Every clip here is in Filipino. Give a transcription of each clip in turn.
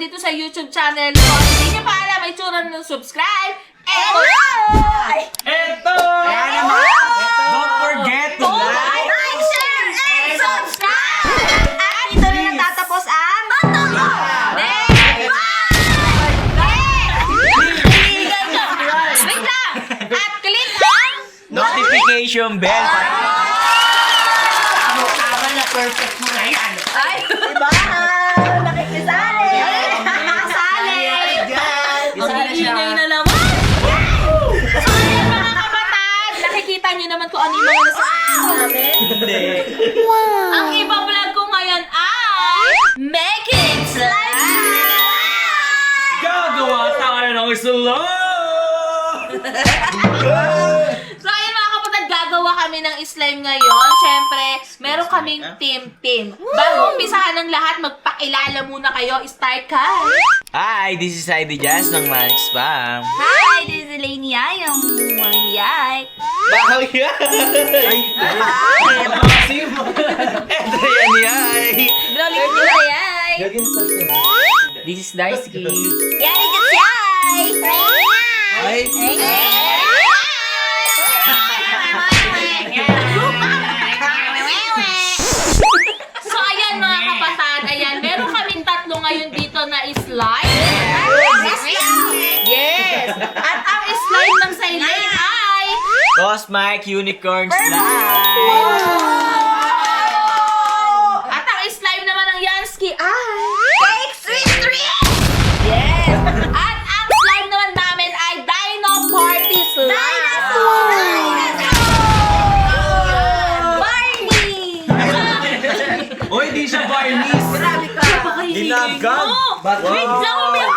dito sa YouTube channel ko. Hindi niyo pa alam, may tsura ng subscribe. Eto! Kaya naman, don't forget to like, share, and subscribe! At dito na natatapos ang Wait lang! At click ang notification bell. Tama na, perfect mo na yan. ay, diba? Nakikisali! Kasali! ang iingay na naman! So ayan mga kabataan, nakikita niyo naman kung ano yung mga nasasabi namin. Hindi. Ang ibang vlog ko ngayon ay Making Slime! Gagawa tayo ng slow! So ayun mga kapatid, gagawa kami ng slime ngayon. Siyempre, meron kaming team. Bago umpisahan ng lahat, magpakilala muna kayo. Start ka! Hi, this is Heidi Jazz ng Manic Spam. Hi! This is Elenia, yung mangyay. Bahaw yan! Ay, Adrian yan! Brolik nyo na yay! This is Daisuke. Yari kasyay! Ay, So ayan mga kapatid, ayan, meron kaming tatlo ngayon dito na slime. Yes! At ang slime ng Silene ay... Cosmic Unicorn Slime! At ang slime naman ng Yansky ay... Cake sweet treat! Yes! At ang slime naman namin ay Dino Party Slime! Barney! Uy, di siya Barney's! Grabe ka! Ginagag! Wait lang, umiyak!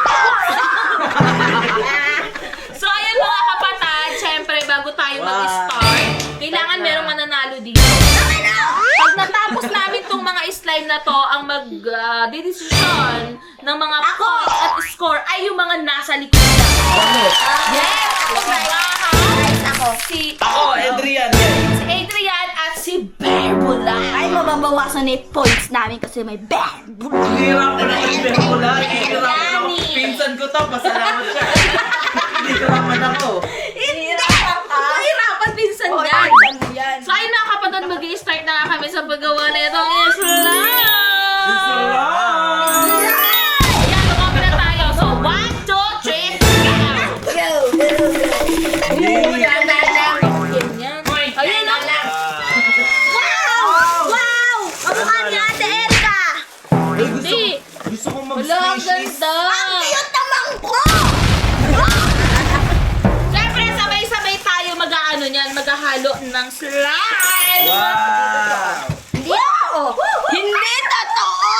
So ayan mga kapatid, syempre bago tayo mag-start, kailangan merong mananalo dito. Pag natapos namin tong mga slime na to, ang mag-decision ng mga points at score ay yung mga nasa likod na. Yes! Ako. Ako, Adrian! Si Adrian at si Berbula. Ay, mababawasan na yung points namin kasi may bad. Hirap ko na mag-berbula. Hirap ko na. Pinsan ko to, pasalamat siya. Hirapan ako. Mahirapan pinsan yan. yan. So ayun mga kapatid, mag-i-start na nga kami sa paggawa na itong slime. Ayan, mag-open na tayo. So 1, 2, 3, go! Ayun na lang. Wow! Kamukha ni Ate Erika! Hindi. Gusto kong Wala, ang mag-squishies. ganda. Cute naman ko! Siyempre, sabay-sabay tayo mag-ano niyan, maghahalo ng slime. Wow! Hindi totoo! Hindi totoo!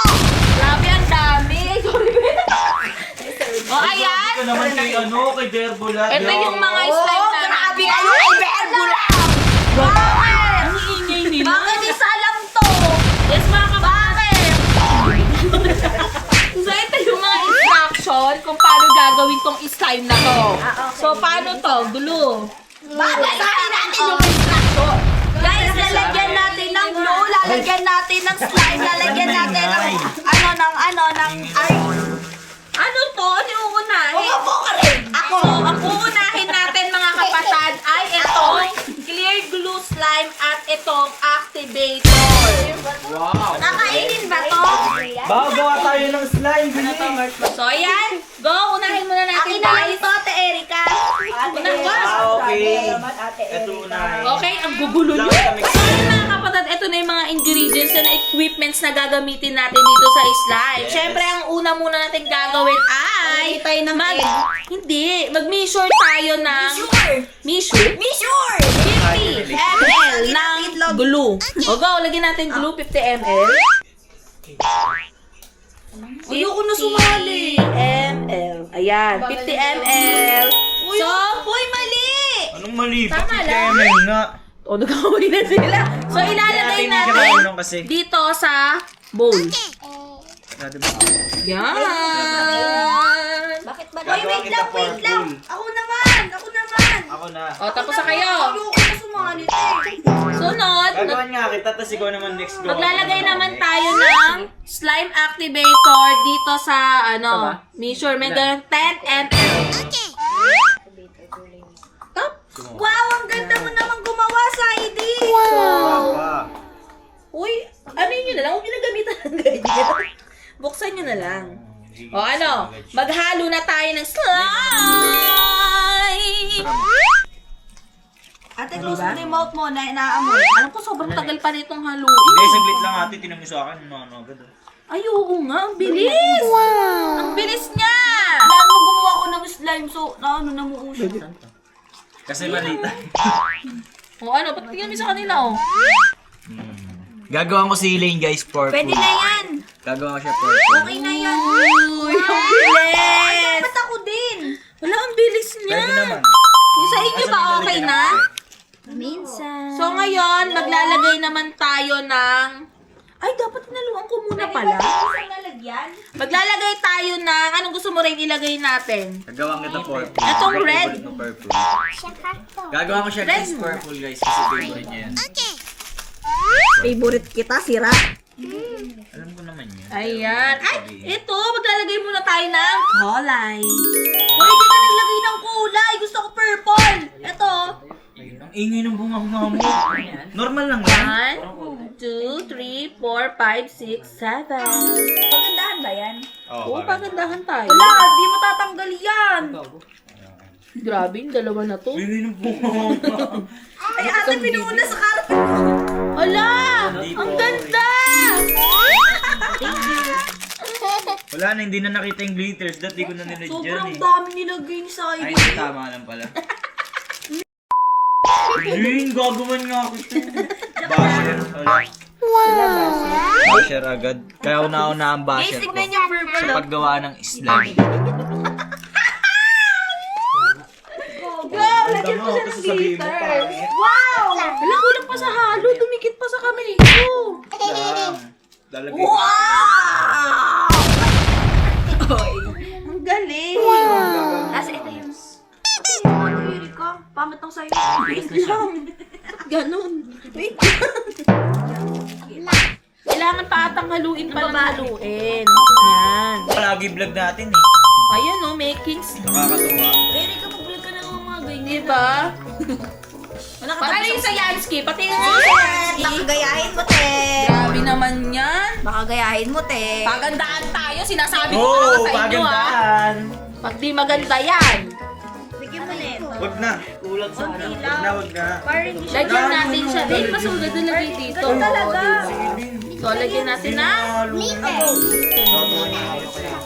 Grabe, ang dami. O, ayan. Ito naman kay kay Berbula. Ito yung mga slime na Grabe kayo kay Berbula! Bakit? Ang ingay nila. Bakit isa lang to? Yes, mga kapatid. So, ito yung mga instruction kung paano gagawin tong slime na to. So, paano to? Gulo. Babasahin natin yung instruction! Guys, lalagyan natin ng glue, lalagyan natin ng slime, lalagyan natin ng ay. Ano to? Ano yung uunahin? Umupo ka rin! So, ang uunahin natin mga kapatid ay itong clear glue slime at itong activator. Wow! Kakainin ba to? Bago gawa tayo ng slime, So, ayan. Go, unahin muna natin. Akin na lang ito, Ate Erika. Unang go. Okay. Ito na. Okay, ang gugulo nyo. So, ayun mga kapatid, ito na yung mga ingredients and equipments na gagamitin natin dito sa slime. Siyempre, ang una muna natin gagawin ay... Tayo ng egg. Hindi, mag-measure tayo ng... Measure? Be sure! 50 ml ng glue. O go, lagyan natin glue, 50 ml. Ayoko na sumali. 50 ml. Ayan, 50 ml. So, Uy, mali! Anong mali? Tama Bakit lang. kaya nga? o nagkamali na sila. So, ilalagay Hindi ka marunong kasi. natin dito sa bowl. Yan. Bakit ba? Gagawa Uy, wait kita lang, wait purple. lang. Ako naman! Ako na. O, tapos na kayo. Ayoko na sumali. Sunod. Gagawan nga kita, tapos ikaw naman next go. Maglalagay naman tayo ng slime activator dito sa measurement ganun 10 ml. Wow, ang ganda mo naman gumawa, Saidi! Uy, ano yun na lang? Huwag nyo na gamitan ng ganyan. Buksan nyo na lang. O ano, maghalo na tayo ng slime! Ate, close mo na yung mouth mo na inaamoy. Alam ko sobrang tagal pa nitong haluin. Hindi, saglit lang ate, tinan mo sa akin. Ano agad. Ay, oo nga, ang bilis! Wow! Ang bilis niya! Dahil mo gumawa ko ng slime, so namuo siya. Kasi malita. O ano, ba't tingnan mo sa kanila, oh? Gagawa ko si Elaine guys, purple. Pwede na yan. Gagawa ko siya purple. Okay na yan. Uy, ang bilis! Ba't ako din? Wala, ang bilis niya. Pwede naman. Yung sa inyo ba okay na? Minsan. So ngayon, maglalagay naman tayo ng... Ay, dapat naluan ko muna pala. Isang lalagyan? Maglalagay tayo ng... Anong gusto mo rin ilagay natin? Gagawa kita purple. Itong red. Favorite mo purple. Gagawa ko siya guys, purple guys. Kasi favorite niya yan. Favorite kita, sira. Alam ko naman yun. Ayan. Ay, ito. Maglalagay muna tayo ng kulay. Pwede ka naglagay ng kulay. Gusto ko purple. Ito. Ayun, ang ingay ng bunga-bunga mo. Normal lang yan. 1, 2, 3, 4, 5, 6, 7. Pagandahan ba yan? Oo, pagandahan tayo. Wala, di mo tatanggal yan. Grabe, yung dalawa na to. Ingay ng bunga-bunga. Ay, ate, pinuuna sa carpet. Hala! Ang ganda! Wala na, hindi na nakita yung glitters. Dati ko na nilagyan Sobrang eh. dami nilagay ni Ay, Saidi. tama lang pala. Ayun, gagawin nga ako ito. Basher. Basher agad. Kaya una-una ang Guys, basher ko. tignan niyo purple. Sa paggawa ng slime. Wow! Lagyan ko siya ng glitter. Wow! Hala, kulang pa sa halo. Dumikit pa sa kamay ko. Lalagay. Wow! Ang galing. Nasa ito yung... ka. Pangit ang sa'yo. Wait lang. Ganon. Wait Kailangan pa atang haluin pa ng haluin. Yan. Palagi vlog natin eh. Ayan o, makings. Nakakatuwa. Rere ka, mag-vlog ka na ng mga ganyan. Diba? Wala ka Pati yung sa Yansky. Pati yung sa Baka Yansky. gayahin mo, te. Grabe naman yan. Baka gayahin mo, te. Pagandaan tayo. Sinasabi ko Oo, na sa inyo ha. pagandahan. Pag di maganda yan. Bigyan mo na ito. Wag na. Kulang sa ano. Wag na, wag na. Parang hindi siya. Lagyan natin siya. Eh, mas maganda lagay dito. Ganun talaga. So, lagyan natin na.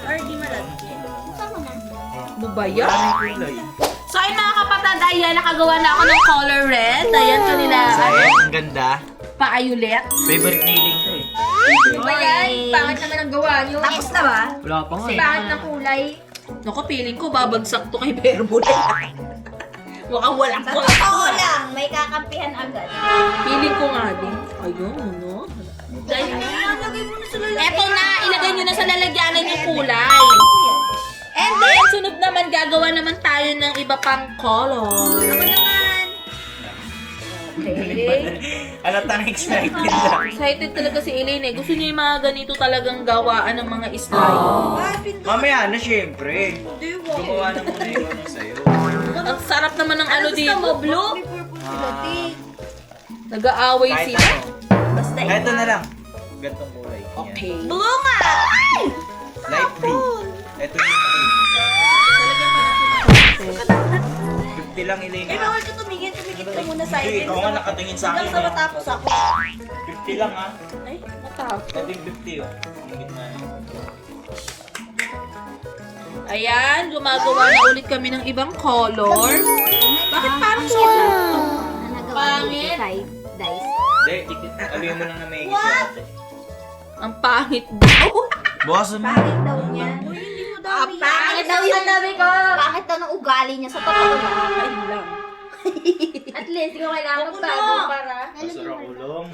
Parang di malagyan. Bubaya. So, ay mga kapatid, ayan, nakagawa na ako ng color red. Ayan, kanila, Ang ganda. paayulit. Favorite nailing to eh. Ayan, pangit naman ang gawa nyo. Tapos na ba? Wala pa nga eh. Pangit na kulay. Naku, feeling ko babagsak to kay Verbo. Mukhang walang Sa totoo lang, may kakampihan agad. Feeling ko nga din. Ayun, no? Dahil, Lagay mo na sa lalagyan. eto na, ilagay nyo na sa lalagyanan yung kulay. And then, sunod naman, gagawa naman tayo ng iba pang color. Ako naman. Okay. Alatang excited lang. Excited talaga si Elaine eh. Gusto niya yung mga ganito talagang gawaan ng mga slime. Ay, pinto. Mamaya na syempre. Di ba? Gumawa na muna yung ano sa'yo. Ang sarap naman ng ano Gusto dito. mo, blue? Sila, te. Nag-aaway Kahit sila. ano. Basta Ito na lang. Gantong kulay. Yan. Okay. Blue nga! Ay! Light blue. Ito yung Talagyan pa natin ng konti. 50 lang Elaine. Eh, bawal ka tumingin. Tumingin ka muna sa Hindi, akin. ikaw nga nakatingin sa akin. Hanggang sa matapos ako. 50 lang ha. Ay, matapos. Ito yung 50 oh. Ang gitna niya. Ayan, gumagawa na ulit kami ng ibang color. Bakit parang sila? Pangit. Hindi, aliw mo lang na may What? Ang pangit daw. Bukasan mo. Pangit daw niya. Uy, hindi mo dami yan. Pangit daw yung sabi ko. Pangit daw ng ugali niya sa totoo lang. Ay, lang. At least, ikaw kailangan Ako magbago na. para. Masarap ulong.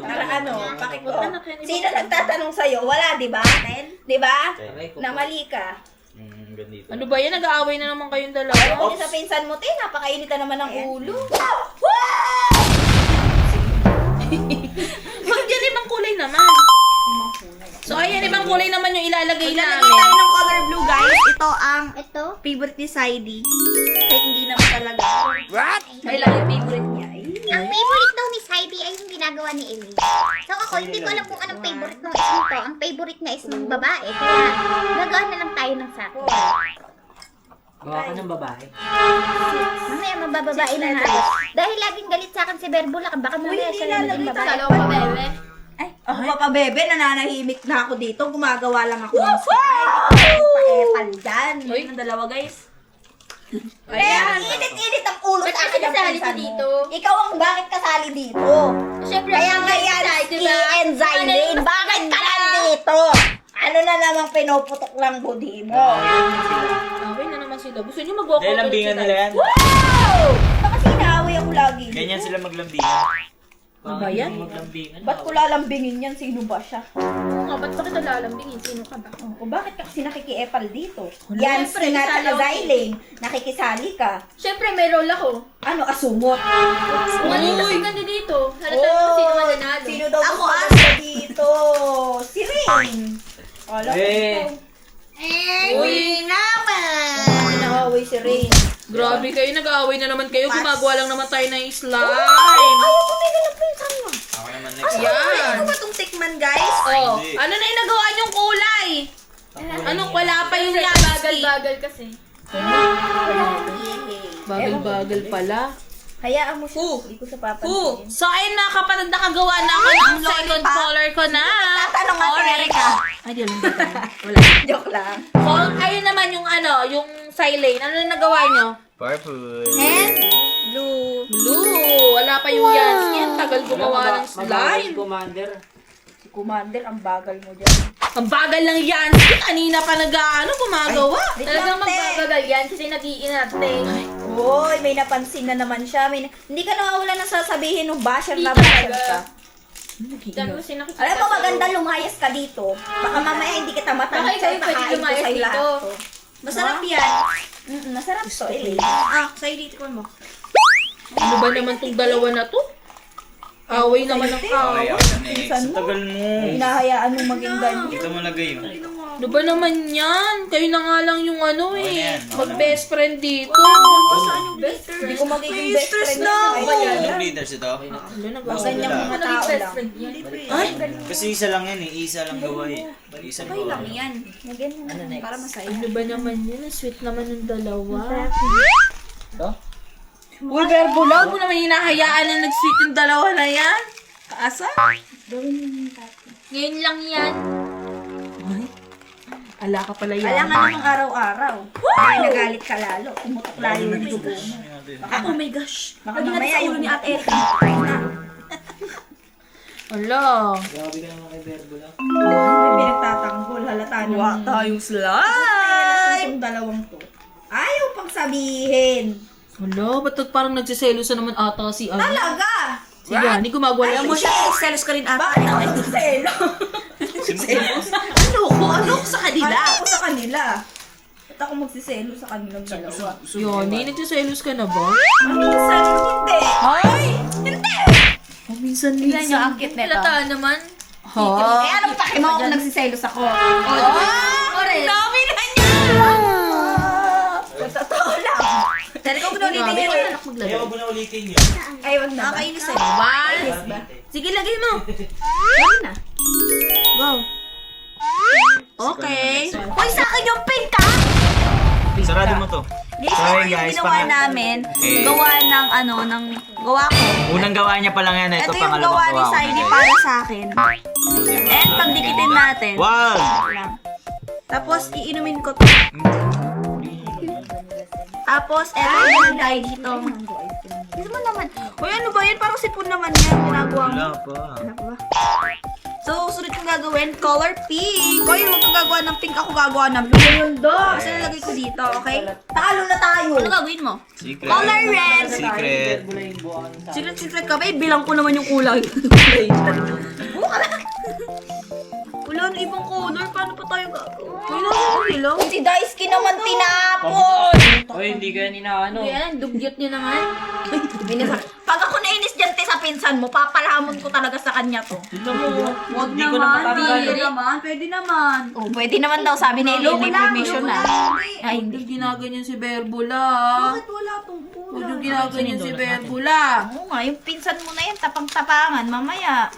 Para ano, pakiko. Anak yan, Sino nagtatanong sa'yo? Wala, di ba? Di ba? Na mali ka. Ganito. Ano ba yan? Nag-aaway na naman kayong Pero dalawa. kung sa pinsan mo, te, napakainita naman ng ulo. kulay naman yung ilalagay Maglalagay namin. tayo ng color blue, guys. Ito ang Ito. favorite ni Saidi. Kahit hindi naman talaga. Ay, lang yung favorite niya. Ang favorite daw ni Saidi ay yung ginagawa ni Ellie. So ako, hindi ko alam kung anong favorite ng isang to. Ang favorite niya is ng babae. Kaya gagawa na lang tayo ng sakin. Gawa ka ng babae. Mamaya mabababae na natin. Dahil laging galit sa akin si Berbula. Baka mamaya hindi siya na naging lalagay babae. tayo. Ay, ako pa bebe, nananahimik na ako dito. Gumagawa lang ako ng slime. Pa-epal dyan. Uy. Yung dalawa, guys. Kaya, init-init ang ulo Ba't sa kasi akin ng kasali pinsan ka mo. dito? Ikaw ang bakit kasali dito? Siyempre, Kaya nga yan, diba? and Zylene, bakit ka nandito? Ano na namang pinuputok lang budi mo? Okay na naman sila. Gusto niyo mag-walk Dahil lambingan nila yan. Wow! Baka sinaaway ako lagi. Ganyan sila maglambingan. Ano ba yan? Maglambingan. Ba't ko lalambingin yan? Sino ba siya? Oo nga, ba't pa kita lalambingin? Sino ka ba? O bakit ka kasi nakikiepal dito? Yan, Siyempre, si Nata kasali ako. Zylene. Nakikisali ka. Siyempre, may role ako. Ano, asungot? Uy! Ganda dito. Halata mo kung sino mananalo. Sino daw ako asa dito? Si Rain. Alam Eh. ko. Uy naman! Nakaway si Rain. Grabe kayo, nag-aaway na naman kayo. Gumagawa lang naman tayo ng slime. Ayaw ko may ganap pinsan mo. Ako naman next. Ano ano ba itong tikman, guys? Oh, Hindi. ano na yung nagawa niyong kulay? Anong wala pa yung Yansky? Bagal-bagal kasi. Bagal-bagal pala. Hayaan mo siya. Fu. Hindi ko sa Fu! papansin. So, ayun na kapatid, nakagawa na ako ng second lollipop. color ko na. Tatanong nga si Erica. Ay, di alam ba tayo? Wala. Joke lang. So, ayun naman yung yung silane. Ano na nagawa niyo? Purple. And blue. Blue! Wala pa yung Yansky. Ang tagal gumawa ng slime. Commander. Si Commander, ang bagal mo dyan. Ang bagal ng Yansky. Kanina pa gumagawa. Wait Talagang lang, te. magbabagal yan kasi nag-iinarte. Hoy, may napansin na naman siya. Hindi ka nawawala ng sasabihin ng basher na Hindi basher talaga. ka. Dami mo sinakita. Alam mo, maganda lumayas ka dito. Baka mamaya hindi kita Baka matanong ikaw yung pwede lumayas dito. Masarap yan. Masarap to, eh. Sa'yo dito ko mo. Ano ba naman tong dalawa na to? Away naman ng Okay, away. ako na next. Pinsan Sa mo. tagal mo. Hinahayaan mo maging ganyan. Dito mo lagay yun. Ano ba naman yan? Kayo na nga lang yung Okay na yan. mag-best friend dito. Hindi ko magiging best friend na Anong leaders ito? Ano na ba? Ganyang mga tao lang. Ay, Kasi isa lang yan eh. Isa lang gawa eh. Isa lang gawa. Yan. Ganyan. Para masaya. ano ba naman yun? Ang sweet naman ng dalawa. Uy, Berbula. Huwag mo naman hinahayaan na nag-sweet yung dalawa na yan. Kaasa? Ngayon lang yan. Ala ka pala yan. Kailangan namang araw-araw. Ay, nagalit ka lalo. Tumutok lalo yung dugo mo. Oh my gosh. Baka mamaya yung Ate Erika. Ala. Grabe ka naman kay Berbula. May pinagtatanggol. Halata naman. tayong Ay! Itong dalawang to. Ayaw pang sabihin. Ala, ba't parang nagsiselos na naman ata si Talaga! Si Yani, gumagawa Ay, mo siya. selos ka rin ata. Bakit ako nagsiselos? Ano ko sa kanila? Ano ko sa kanila? Ba't ako magsiselo sa kanilang dalawa? Yani, nagsiselos ka na ba? Minsan, hindi. Ay! Hindi! Oh, minsan. ang cute nito. Halata naman. Ha? Eh, anong pake mo kung nagsiselos ako? Correct. Dami na niya! Totoo lang. Dali ko ulitin Grabe, yun. wala anak maglagay. Ayaw mo na ulitin yun. Ay, wag na ba? Nakakainis sa'yo. One. Sige, lagay mo. Wag na. Go. Okay. Hoy, sa akin yung pink ka! Sarado mo to. Guys, Sorry, ito yung guys, ginawa namin. Eh. Gawa ng gawa ko. Unang gawa niya pa lang yan. Ito Ito yung pangalawang gawa ni gawa ko. Saidi para sa akin. And pagdikitin natin. Wag! Lang. Tapos, iinumin ko to. Tapos, eto yung tayo dito. Gusto mo naman. Uy, ano ba yan? Parang sipon naman yan. Ginagawa mo. Wala pa. Ano ba? So, sunod kong gagawin, color pink. Hoy, huwag kang gagawa ng pink. Ako gagawa ng blue. Yun do. Kasi nalagay ko dito, okay? Talo na tayo. Ano gagawin mo? Secret. Color red. Secret. Berbula yung buwan sa... Secret ka ba? Bilang ko naman yung kulay. Buka na. Wala na ibang color. Paano pa tayo gagawin? Wala na ilaw. Si Daisuke naman tinapon. Hoy, hindi ka yan inaano. Yan, dugyot niyo naman. Pag ako nainis yan te sa pinsan mo. Papalahamon ko talaga sa kanya to. Tignan mo. Huwag Hindi ko na matanggal. Pwede naman. Oh, pwede naman daw sabi ni Eileen, may permission na. Ay, Hindi hindi. ginaganyan si Berbula. wala tong Huwag yung ginaganyan si Berbula. Oo nga, yung pinsan mo na yan, tapang-tapangan, mamaya.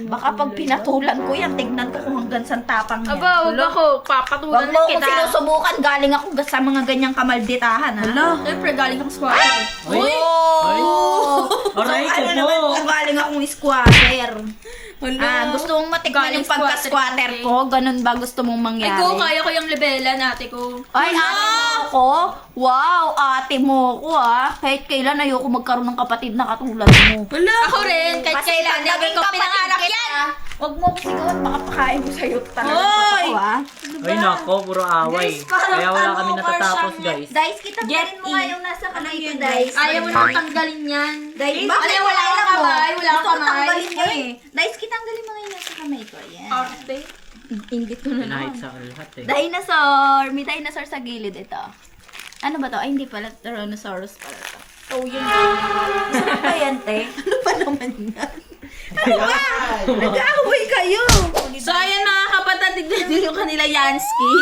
Baka pag pinatulan ko yan, tignan ko kung hanggang saan tapang yan. Aba, huwag ako. Papatulan Huwag mo na ko kita. sinusubukan, galing ako sa mga ganyang kamalditahan, ha? Siyempre, galing akong squatter. Uy! Aray ko Ano naman po. kung galing akong squatter? Hala. Gusto mong matikman Galing yung pagka-squatter squatter ko? Ganun ba gusto mong mangyari? kaya ko yung lebelan ate ko. Ay, ate mo ako? Wow, ate mo ako Kahit kailan ayoko magkaroon ng kapatid na katulad mo. Wala. Ako rin, kahit Kasi kailan pag never naging ko kapangarap pinakinggan. yan, huwag mo ko sigawan, baka pakain ko sa'yo talaga. Hoy! Ay nako, puro away. Kaya wala kami natatapos guys. Dice, kitanggalin mo nga yung nasa kamay ko, Dice. Ayaw mo naman tanggalin yan. Dice, Ano, bakit wala akong mo? kamay, wala akong Gusto ko kamay. tanggalin mo eh. Dice, kitanggalin mo nga yung nasa kamay ko. Ayan. Arte. Ingit ko na Pinahit naman. sa lahat eh. Dinosaur! May dinosaur sa gilid ito. Ano ba to? Ay, hindi pala. Tyrannosaurus pala to. Oh, yun. Sarap ba yan, te? Ano pa naman yan? Ano ba? Nag-aaway kayo! So, ayan mga kapatid, tignan nyo yung kanila Yansky.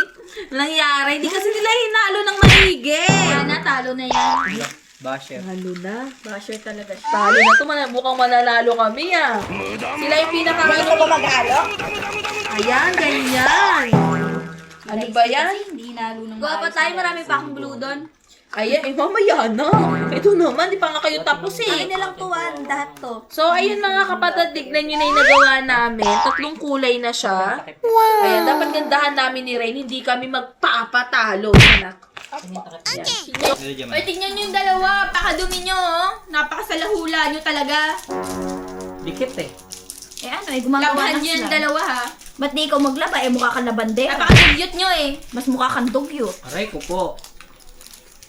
Nangyari, hindi kasi nila hinalo ng maigi. Sana, talo na yan. Basher. Halo na. Basher talaga siya. Talo na to, mukhang mananalo kami Sila yung pinaka Gusto ba mag-alo? Ayan, ganyan. Ano ba yan? Hindi nalo ng Guwapa tayo, marami pa akong blue doon. Ayan, mamaya na. Ito naman, di pa nga kayo tapos Akin na lang to, lahat to. So, ayun mga kapatid, tignan nyo na yung nagawa namin. 3 kulay na siya. Wow! Ayan, dapat gandahan namin ni Rain, hindi kami magpapatalo. Anak. Ay, tingnan nyo yung dalawa. Pakadumi nyo, oh. Napakasalahula nyo talaga. Dikit eh. Eh ano, gumagawa Labahan ng nyo yung slime. dalawa, ha? Ba't di ikaw maglaba? Eh, mukha kang labande. Napakadugyot nyo, eh. Mas mukha kang dugyot. Aray ko po.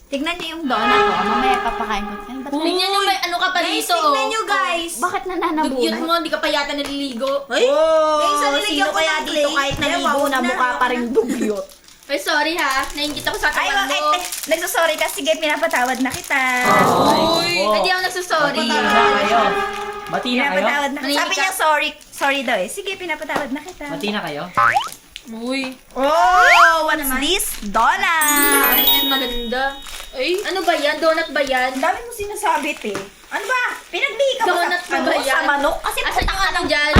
Tignan niyo yung donut, oh. Mamaya papakain ko. Ay, ba't Tingnan nyo, may ano ka pa Guys, dito, tignan oh. nyo, guys. Bakit Dugyot nananabunan? mo, hindi ka pa yata naliligo. Oh, sino kaya dito kahit naligo na mukha pa rin dugyot? Ay, sorry ha. Naingit ako sa Ay, katawan mo. nagsasorry ka. Sige, pinapatawad na kita. Uy, hindi ako nagsasorry. Bati na kayo. Bati na kayo. Pinapatawad na. Manahimik Sabi ka. niya sorry. Sorry daw eh. Sige, pinapatawad na kita. Bati na kayo. Uy. Oh, what's this? Donut! Ay, maganda. Ay, ano ba yan? Donut ba yan? Ang dami mo sinasabi, te. Ano ba? Pinaglihi ka ba Donut sa, ba ano, yan? sa manok? Kasi Asan yung ano dyan?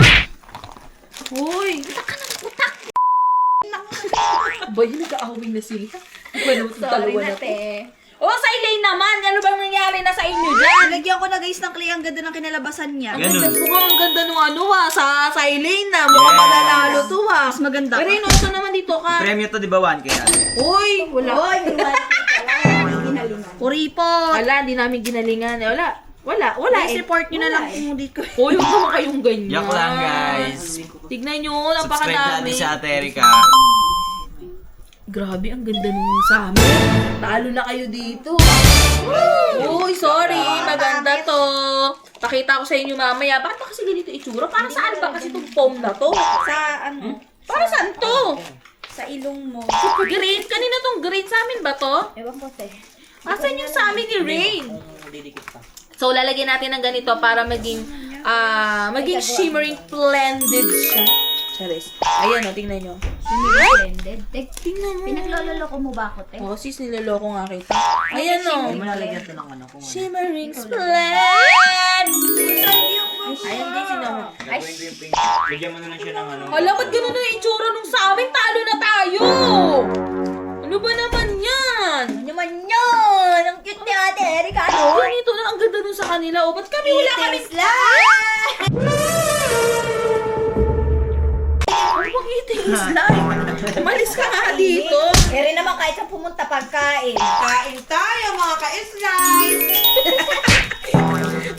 Uy. Ba yun, nag-aaway na sila? Ba naman itong sorry dalawa na, na to? te. Oh, sa Elaine naman. Ano bang nangyari na sa inyo dyan? Nilagyan ko na guys ng clay. Ang ganda ng kinalabasan niya. Ganun. Mukhang ang ganda nung ano sa Elaine na. Mukhang Yes. mananalo to ha. Mas maganda Pero pa. inuso naman dito ka. Premyo to di ba 1K? Uy, wala. Oy, may ginalingan. Kuripot. Wala, hindi namin ginalingan. Wala Guys, report nyo na lang kung dito. Uy, huwag naman kayong ganyan. Yak lang guys. Tignan nyo, Subscribe napakadami. natin sa Ate Erica. Grabe, ang ganda nung sa amin. Talo na kayo dito. Uy, sorry. Maganda to. Pakita ko sa inyo mamaya. Bakit ba kasi ganito itsura? Para saan ba kasi itong foam na to? Sa ano? Para saan to? Sa ilong mo. Green? Kanina tong green sa amin ba to? Ewan ko, te. Asan yung sa amin ni Rain? Didikit pa. So, lalagyan natin ng ganito para maging shimmering blended siya. Charis. Ayan o, tingnan nyo. Blended. Tingnan mo. Pinagloloko mo ba ako, te? Oh, sis, niloloko nga kita. Ayan o. Hindi mo nalagyan to ng ano kung ano. Shimmering splendid! Ayun, guys, Sino mo? Ay, Lagyan mo na lang siya ng ano. Hala, ba't ganun na yung itsura nung sa amin? Talo na tayo! Ano ba naman yan? naman yun! Ang cute ni Ate Erica, no? Ganito na, ang ganda nung sa kanila. O, ba't kami wala kami? Ano bang eating slime? Umalis ka nga dito. Eri naman kahit sa pumunta pagkain. Kain tayo mga ka-slime!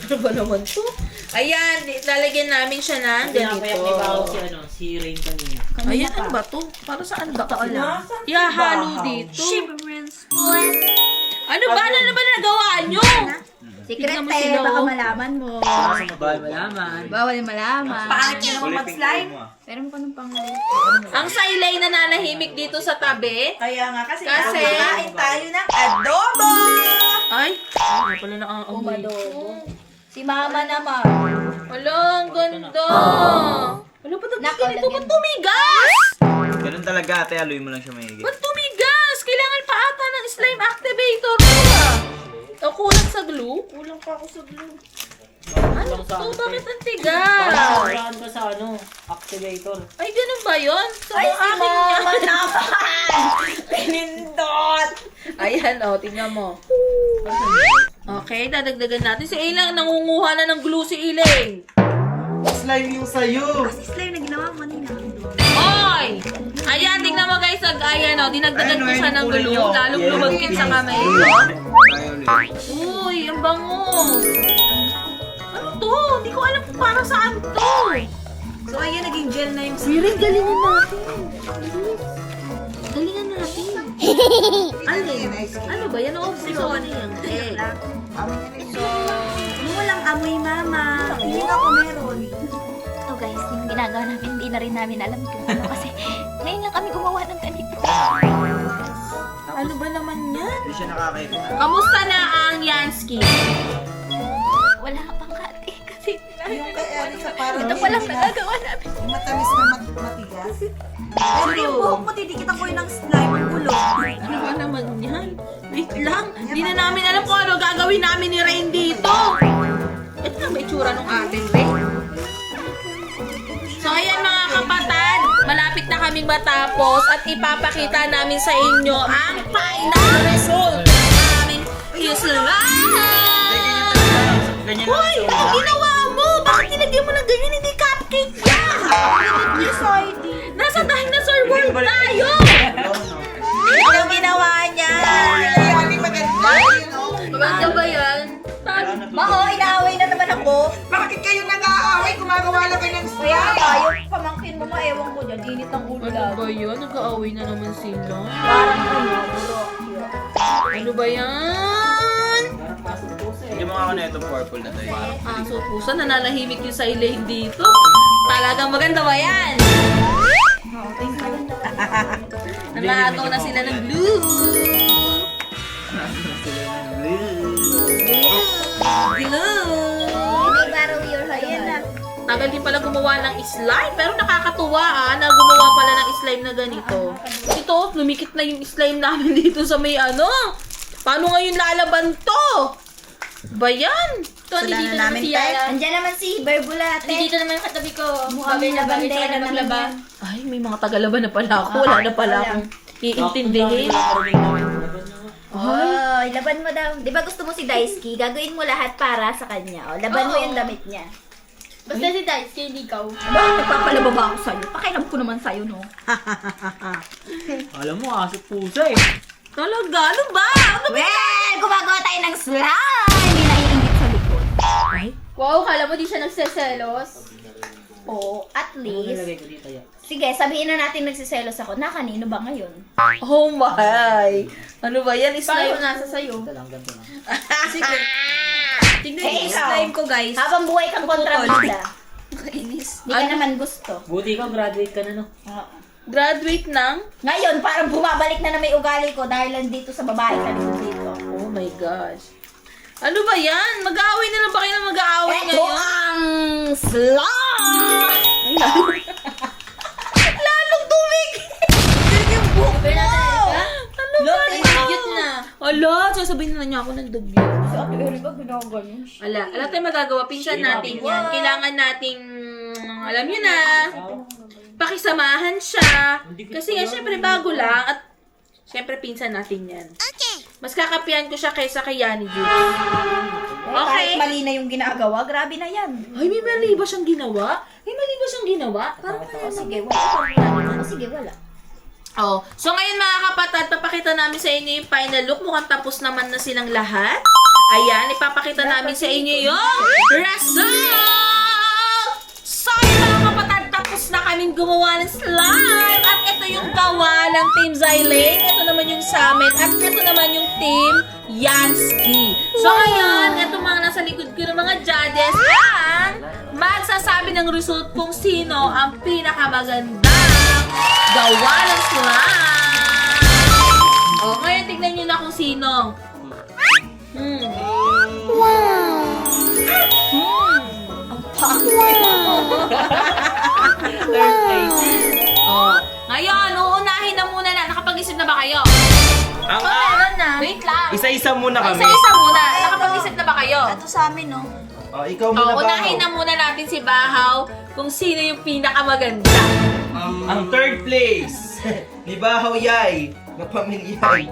Ano ba naman to? Ayan, lalagyan namin siya ng ganito. Si Rain kanina. Ayan, ano ba to? Para saan ba? Ihahalo dito. Ano ba? Ano na ba nagawa nyo? Secret, Tignan mo te. sila, Baka oh. malaman mo. Bawal malaman. Bawal malaman. Pangit nyo naman mag-slime? Pero mo pa nung pang... Ang sailay na nanahimik dito sa tabi. Kaya nga kasi, Kasi- kakain tayo ng adobo! Ay, ano pala na ang amoy. Si Mama naman. Wala, ang ganda. Wala pa Nako, ganito. Ba't lagyan. tumigas? Ganun talaga, ate. Haluin mo lang siya maigi. Ba't tumigas? Kailangan pa ata ng slime activator. O, kulang sa glue? Kulang pa ako sa glue. Ano to? Bakit ang tigas? Parang ka sa activator. Ay, ganun ba yun? So, Ay, si akin Mama yan. naman! Pinindot! Ayan, tingnan mo. Okay, dadagdagan natin. Si Ilang, nangunguha na ng glue si Ilang. Slime yung sa'yo. Si slime na ginawa mo kanina. Oy! Ayan, tingnan mo guys. Ayan, dinagdagan ko siya ng glue. Lalong Yeah. lumagkit sa kamay ko. Uy, ang bango. Ano to? Hindi ko alam kung para saan to. So, ayan, naging gel na yung Siring, galingan natin. Galingan natin. Ano ba yan? Oo, so, ano yan? Eh. So, walang amoy, Mama. Hindi ako meron. Ito guys, yung ginagawa namin, hindi na rin namin alam kung ano kasi ngayon lang kami gumawa ng ganito. Ano ba naman yan? Hindi siya nakakaita. Kamusta na ang Yansky? Wala pang kati kasi Yung kaya sa parang ito palang nagagawa namin. yung matamis na matigas. Pero yung buhok mo, didikitan ko yun ng slime ang ulo. Ano ba naman yan? Wait lang. Hindi na namin alam kung ano gagawin namin ni Rain dito. Ito na may tsura ng ating Rain. So ayan mga kapatid, malapit na kaming matapos at ipapakita namin sa inyo ang final result ng aming slime! Ganyan Hoy! Ano ginawa mo? Bakit nilagyan mo ng ganyan? Hindi cupcake yan! Nasa dinosaur world tayo! Ano ginawa niya? Kaya maganda yun, oh. Maganda ba yan? Maho, inaaway na naman ako. Bakit kayo nag-aaway? Gumagawa lang kayo ng Kaya slime. tayo, pamangkin mo maewan ko dyan. Init ang ulo Ano lang. ba yun? Nag-aaway na naman sila. Parang ano, buro. Ano ba yan? Parang pasok puso Hindi mo ako na itong purple na to eh. Aso pusa, nananahimik yung sa Elaine dito. Talagang maganda ba yan? Nangagaw na sila ng blue. Blue. May borrow your hair na. Tagal din pala gumawa ng slime, pero nakakatuwa na gumawa pala ng slime na ganito. Ito, lumikit na yung slime namin dito sa may ano. Paano ngayon lalaban to? Ba yan? Ito, Wala dito na naman namin si tayo. Yaya. Andiyan naman si Berbulate. Dito naman yung katabi ko. Mukhang Bagay na bagay labandera sa naman maglaba. yan. Ay, may mga tagalaban na pala ako. Wala na pala akong iintindihin. Oh, laban mo daw. Di ba gusto mo si Daisuke? Gagawin mo lahat para sa kanya. O, laban mo Oo. yung damit niya. Basta si Daisuke, hindi ikaw. Ba, nagpapalaba ba ako sa'yo? Pakiram ko naman sa'yo, no? Alam mo, aso puso eh. Talaga? Ano ba? Ano ba? Well, gumagawa tayo ng slime! Hindi naiingit sa likod. Wow, kala mo di siya nagseselos? O, at Ano least. nilagay ko dito yan? Sige, sabihin na natin nagsiselos ako. Na kanino ba ngayon? Oh my! Ano ba yan? Slime nasa sayo. Ito lang, ganito lang. Sige. Tignan Hey, yung ikaw. slime ko, guys. Habang buhay kang kontrabida. Kainis. Hindi ka naman gusto. Buti ka, graduate ka na, no? Graduate ng? Ngayon, parang bumabalik na may ugali ko dahil nandito sa babae ka dito. Oh my gosh. Ano ba yan? Mag-aaway na lang ba kayo na mag-aaway Ito ngayon? ang slime! Lalong tumig! Yung buhok mo! Ano ba yan? Na. Ala, sasabihin na niya ako ng dugyot. Si Ate Erika, ginagawa niya. Ala tayo magagawa. Pinsan natin yan. Kailangan nating, alam nyo na, pakisamahan siya. Kasi nga, syempre, bago lang. At, syempre, pinsan natin yan. Mas kakapihan ko siya kaysa kay Yani Juice. Kahit mali na yung ginagawa, grabe na yan. Ay, may mali ba siyang ginawa? May mali ba siyang ginawa? Parang O sige, wala. O sige, wala. Oh, so ngayon mga kapatid, papakita namin sa inyo yung final look. Mukhang tapos naman na silang lahat. Ayan, ipapakita namin sa inyo yung result! So yun mga kapatid, tapos na kaming gumawa ng slime. At ito yung gawa ng Team Zyling. Ito naman yung sa amin. At ito naman yung Team Yansky. So ngayon, ito mga nasa likod ko ng mga judges ang magsasabi ng result kung sino ang pinakamagandang gawa ng slime. O, ngayon tignan nyo na kung sino. Wow! Third place. Oh. Ngayon, uunahin na muna na. Nakapag-isip na ba kayo? Ang Meron na. Wait lang. isa-isa muna kami. Isa-isa muna. Nakapag-isip na ba kayo? Ito sa amin, no? Oh, ikaw muna ba? Unahin na muna natin si Bahaw kung sino yung pinakamaganda. Ang third place. Ni Bahaw Yay. Na pamilyay.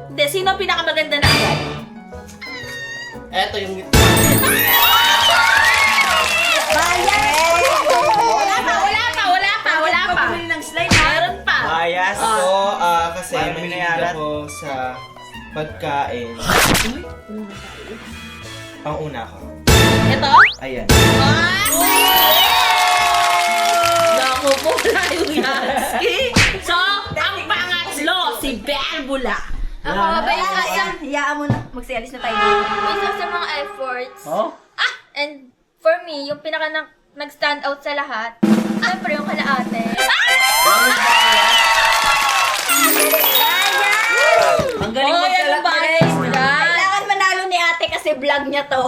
Hindi, sino ang pinakamaganda na agad? Eto yung Wala pa. Pabili ng slime, ha? Meron pa. bias ko kasi Parang mahilig binayaran. ako sa pagkain. Ang una ko. Ito? Ayan. Naku po, wala yung Yatsky. So, ang pangatlo, si Berbula. Ako, hayaan mo na. Magsialis na tayo dito. Isa sa mga efforts. Oh? And for me, yung pinaka nag-stand out sa lahat, siyempre yung kalaate. Ang galing Oh, yan magkalat ba? Kailangan manalo ni ate kasi vlog niya to.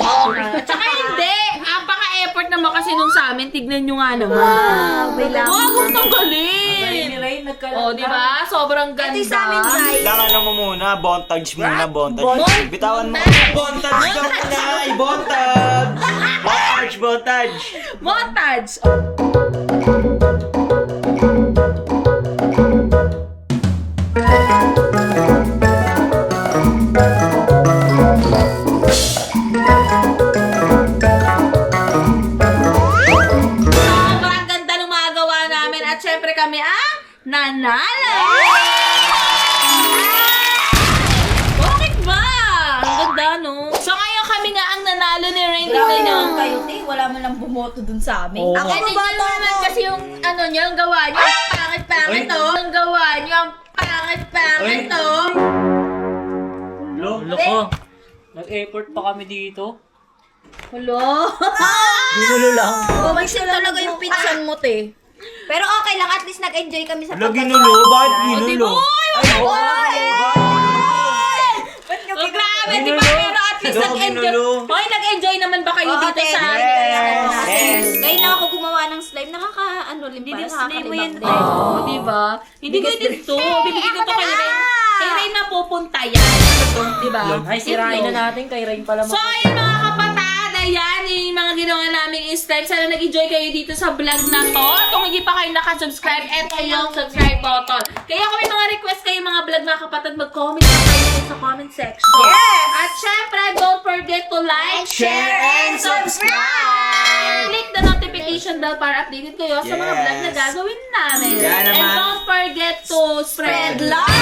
Tsaka hindi. Apaka-effort naman kasi nung sa amin. Tignan nyo nga naman. Bilang. Huwag Galing galing. ni Rain, nagkalat Oh, di ba? Sobrang ganda. Ito yung sa amin, guys. Kailangan mo muna, bontage muna, bontage. Bitawan mo. Bontage ka muna! Bontage! Bontage, bontage. Montage. Sobrang ganda ng mga gawa namin at syempre kami ang nanalo! Bakit ba? Ang ganda, no? So ngayon kami nga ang nanalo ni Rain. Tingnan nyo. Kayo, te. Wala man lang bumoto dun sa amin. Oo. Ako Ano ba nyo naman kasi yung ano nyo, ang gawa nyo, ang pangit-pangit to. Ang gawa nyo, ang pangit-pangit to. Loko. Nag-effort pa kami dito. Hello? Ginulo lang. Bumasin talaga yung pinsan mo, te. Pero okay lang, at least nag-enjoy kami sa Wala ginulo, bakit O, di ginulo? ba? Oh, grabe, di ba? Pero at least Dog, nag-enjoy. ginulo. Hoy, nag-enjoy naman ba kayo dito sa... Yes. Ngayon na ako gumawa ng slime, lim para nakakalimbang din. Oo, di ba? Hindi ko dito. Binigay ko to kay Rain. Kay Rain na pupunta yan. Di ba? Ay, sirain na natin kay Rain pala. So, ayun mga kapatid, ayan yung mga ginawa naming slime. Sana nag-enjoy kayo dito sa vlog na to. At kung hindi pa kayo nakasubscribe, eto yung subscribe button. Kaya kung may mga request kayo mga vlog mga kapatid, mag-comment na kayo sa comment section. Yes! At syempre, don't forget to like, share, and subscribe! Click the notification bell para updated kayo sa mga Yes. vlog na gagawin namin. Yan And naman. don't forget to spread love!